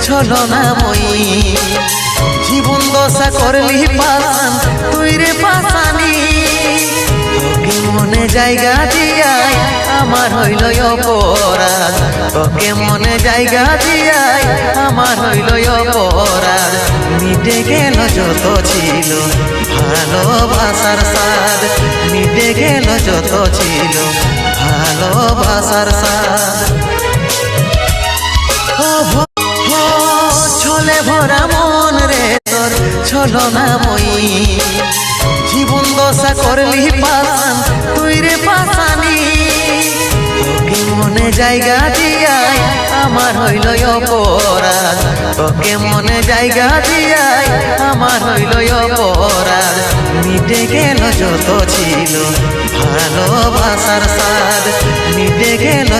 ছলনাময়ী। জীবন দশা করলি পাশান তুই রে পাশানি, তোকে মনে জায়গা দিয়াই আমার হইল অপরাধ, তোকে মনে জায়গা দিয়াই আমার হইল অপরাধ। মিটে গেল যত ছিল ভালোবাসার স্বাদ, মিটে গেল যত ছিল ভালোবাসার স্বাদ। ছলে ভরা মন রে তোর ছলনাময়ী, জীবন দশা করলি পাশান তুই রে পাশানি, তোকে মনে জায়গা দিয়াই আমার হইল অপরাধ, তোকে মনে জায়গা দিয়াই আমার হইল অপরাধ। মিটে গেল যত ছিল ভালোবাসার স্বাদ, মিটে গেল।